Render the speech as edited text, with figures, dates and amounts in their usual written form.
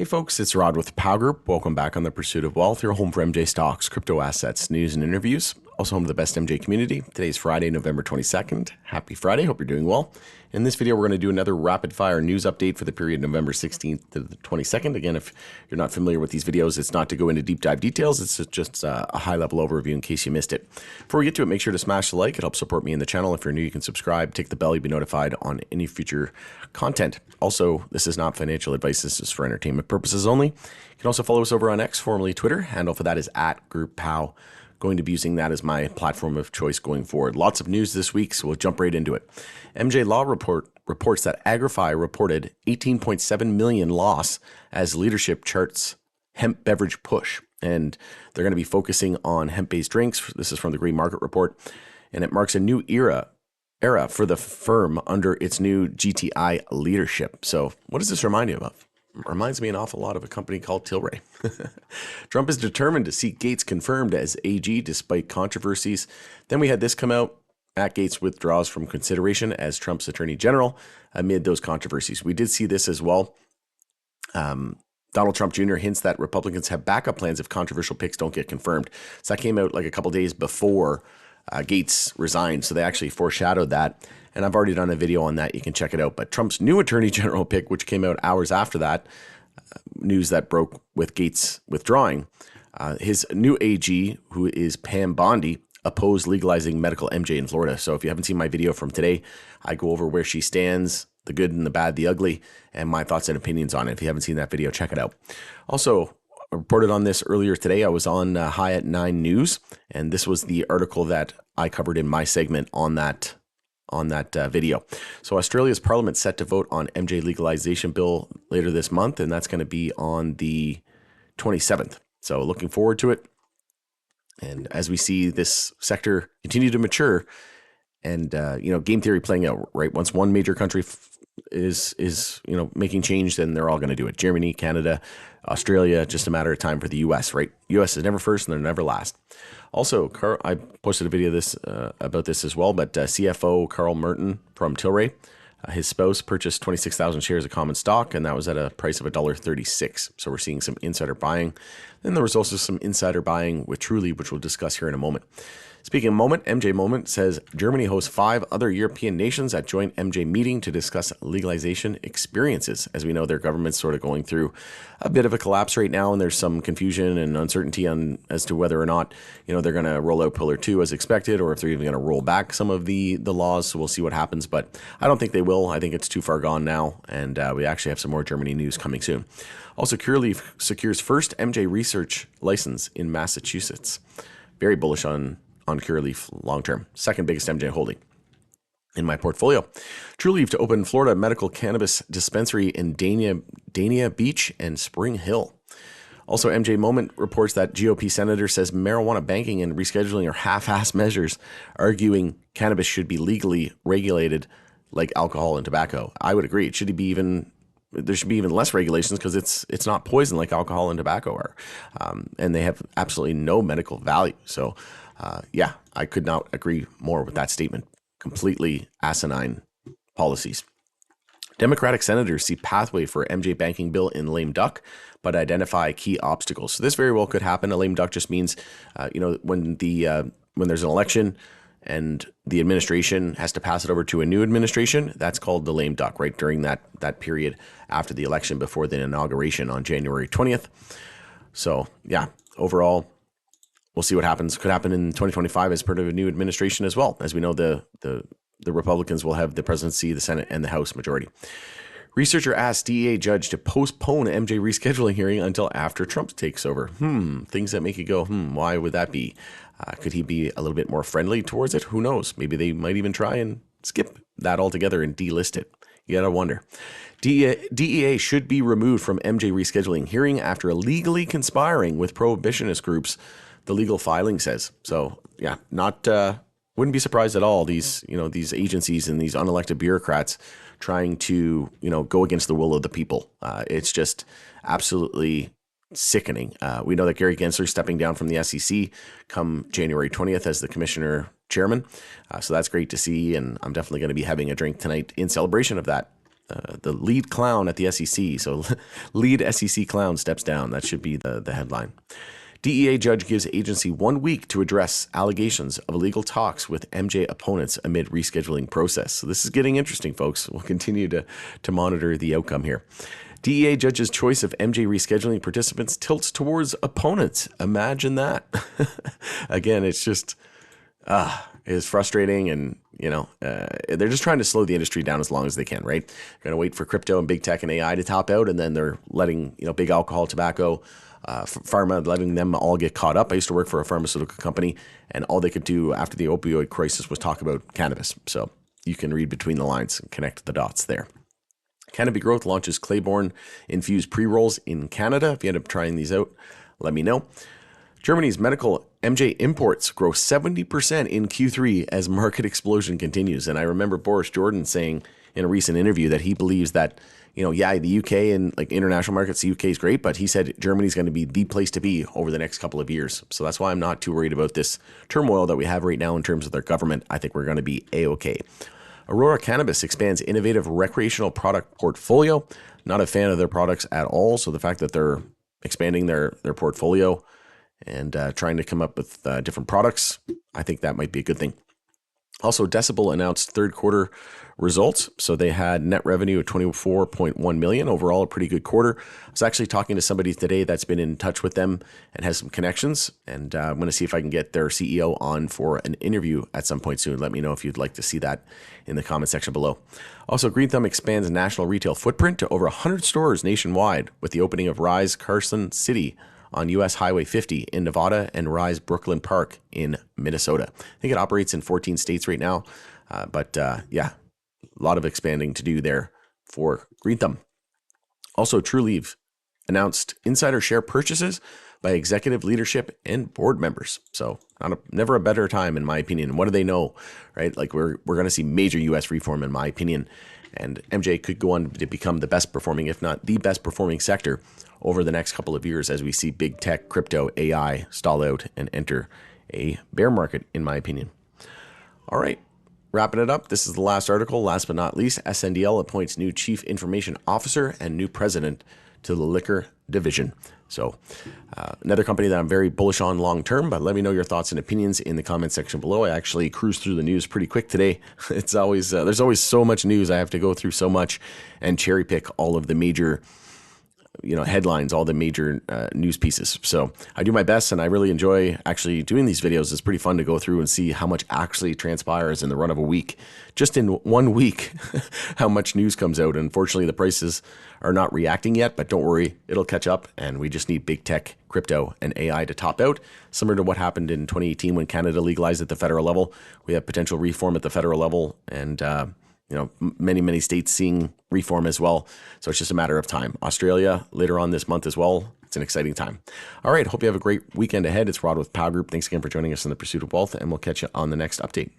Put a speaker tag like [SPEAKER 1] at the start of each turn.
[SPEAKER 1] Hey folks, it's Rod with Pow Group. Welcome back on The Pursuit of Wealth, your home for MJ stocks, crypto assets, news, and interviews. Also home to the best MJ community. Today's Friday, November 22nd. Happy Friday. Hope you're doing well. In this video, we're going to do another rapid fire news update for the period November 16th to the 22nd. Again, if you're not familiar with these videos, it's not to go into deep dive details. It's just a high level overview in case you missed it. Before we get to it, make sure to smash the like. It helps support me in the channel. If you're new, you can subscribe, tick the bell, you'll be notified on any future content. Also, this is not financial advice. This is for entertainment purposes only. You can also follow us over on X, formerly Twitter. Handle for that is @GroupPow. Going to be using that as my platform of choice going forward. Lots of news this week, so we'll jump right into it. MJ Law reports that Agrify reported 18.7 million loss as leadership charts hemp beverage push. And they're going to be focusing on hemp-based drinks. This is from the Green Market Report. And it marks a new era for the firm under its new GTI leadership. So what does this remind you of? Reminds me an awful lot of a company called Tilray. Trump is determined to see Gates confirmed as AG despite controversies. Then we had this come out. Matt Gates withdraws from consideration as Trump's attorney general amid those controversies. We did see this as well. Donald Trump Jr. hints that Republicans have backup plans if controversial picks don't get confirmed. So that came out like a couple days before Gates resigned. So they actually foreshadowed that. And I've already done a video on that. You can check it out. But Trump's new attorney general pick, which came out hours after that, news that broke with Gates withdrawing, his new AG, who is Pam Bondi, opposed legalizing medical MJ in Florida. So if you haven't seen my video from today, I go over where she stands, the good and the bad, the ugly, and my thoughts and opinions on it. If you haven't seen that video, check it out. Also, I reported on this earlier today. I was on High at 9 News, and this was the article that I covered in my segment on that video. So Australia's parliament set to vote on MJ legalization bill later this month, and that's going to be on the 27th. So looking forward to it. And as we see this sector continue to mature and, game theory playing out, right? Once one major country is making change, then they're all going to do it. Germany, Canada, Australia, just a matter of time for the US, right? US is never first and they're never last. Also, I posted a video about this as well, but CFO Carl Merton from Tilray, his spouse purchased 26,000 shares of common stock, and that was at a price of $1.36. So we're seeing some insider buying. Then there was also some insider buying with Truly, which we'll discuss here in a moment. Speaking of moment, MJ Moment says Germany hosts 5 other European nations at joint MJ meeting to discuss legalization experiences. As we know, their government's sort of going through a bit of a collapse right now, and there's some confusion and uncertainty as to whether or not they're going to roll out Pillar 2 as expected, or if they're even going to roll back some of the laws. So we'll see what happens, but I don't think they will. I think it's too far gone now, and we actually have some more Germany news coming soon. Also, Curaleaf secures first MJ research license in Massachusetts. Very bullish on Curaleaf long term. Second biggest MJ holding in my portfolio. Trulieve to open Florida medical cannabis dispensary in Dania Beach and Spring Hill. Also, MJ Moment reports that GOP senator says marijuana banking and rescheduling are half-ass measures, arguing cannabis should be legally regulated like alcohol and tobacco. I would agree. There should be even less regulations because it's not poison like alcohol and tobacco are, and they have absolutely no medical value. So, I could not agree more with that statement. Completely asinine policies. Democratic senators see pathway for MJ banking bill in lame duck, but identify key obstacles. So this very well could happen. A lame duck just means, when there's an election and the administration has to pass it over to a new administration, that's called the lame duck, right? During that period after the election before the inauguration on January 20th. So overall, we'll see what happens. Could happen in 2025 as part of a new administration as well. As we know, the Republicans will have the presidency, the Senate, and the House majority. Researcher asked DEA judge to postpone MJ rescheduling hearing until after Trump takes over. Things that make you go, why would that be? Could he be a little bit more friendly towards it? Who knows? Maybe they might even try and skip that altogether and delist it. You gotta wonder. DEA should be removed from MJ rescheduling hearing after illegally conspiring with prohibitionist groups, the legal filing says. So wouldn't be surprised at all. These agencies and these unelected bureaucrats trying to, go against the will of the people. It's just absolutely sickening. We know that Gary Gensler is stepping down from the SEC come January 20th as the commissioner chairman. So that's great to see. And I'm definitely going to be having a drink tonight in celebration of that. the lead clown at the SEC. So lead SEC clown steps down. That should be the headline. DEA judge gives agency 1 week to address allegations of illegal talks with MJ opponents amid rescheduling process. So this is getting interesting, folks. We'll continue to monitor the outcome here. DEA judge's choice of MJ rescheduling participants tilts towards opponents. Imagine that. Again, it's just is frustrating, and they're just trying to slow the industry down as long as they can, right? They're going to wait for crypto and big tech and AI to top out, and then they're letting big alcohol, tobacco, pharma, letting them all get caught up. I used to work for a pharmaceutical company, and all they could do after the opioid crisis was talk about cannabis. So you can read between the lines and connect the dots there. Canopy Growth launches Claiborne infused pre-rolls in Canada. If you end up trying these out, let me know. Germany's medical MJ imports grow 70% in Q3 as market explosion continues. And I remember Boris Jordan saying in a recent interview that he believes that, the UK and like international markets, the UK is great, but he said Germany's going to be the place to be over the next couple of years. So that's why I'm not too worried about this turmoil that we have right now in terms of their government. I think we're going to be A-okay. Aurora Cannabis expands innovative recreational product portfolio. Not a fan of their products at all. So the fact that they're expanding their portfolio and trying to come up with different products, I think that might be a good thing. Also, Decibel announced third quarter results. So they had net revenue of $24.1 million. Overall, a pretty good quarter. I was actually talking to somebody today that's been in touch with them and has some connections. And I'm going to see if I can get their CEO on for an interview at some point soon. Let me know if you'd like to see that in the comment section below. Also, Green Thumb expands national retail footprint to over 100 stores nationwide with the opening of Rise Carson City on US Highway 50 in Nevada and Rise Brooklyn Park in Minnesota. I think it operates in 14 states right now, but a lot of expanding to do there for Green Thumb. Also, Trulieve announced insider share purchases by executive leadership and board members. So never a better time, in my opinion. What do they know, right? Like we're going to see major US reform, in my opinion. And MJ could go on to become the best performing, if not the best performing sector over the next couple of years as we see big tech, crypto, AI stall out and enter a bear market, in my opinion. All right, wrapping it up. This is the last article. Last but not least, SNDL appoints new chief information officer and new president to the liquor division. So another company that I'm very bullish on long term, but let me know your thoughts and opinions in the comment section below. I actually cruised through the news pretty quick today. It's always there's always so much news. I have to go through so much and cherry pick all of the major headlines, all the major news pieces. So I do my best, and I really enjoy actually doing these videos. It's pretty fun to go through and see how much actually transpires in the run of a week. Just in 1 week, how much news comes out. Unfortunately, the prices are not reacting yet, but don't worry, it'll catch up, and we just need big tech, crypto, and AI to top out, similar to what happened in 2018 when Canada legalized at the federal level. We have potential reform at the federal level, and many states seeing reform as well. So it's just a matter of time. Australia later on this month as well. It's an exciting time. All right. Hope you have a great weekend ahead. It's Rod with Power Group. Thanks again for joining us in the pursuit of wealth, and we'll catch you on the next update.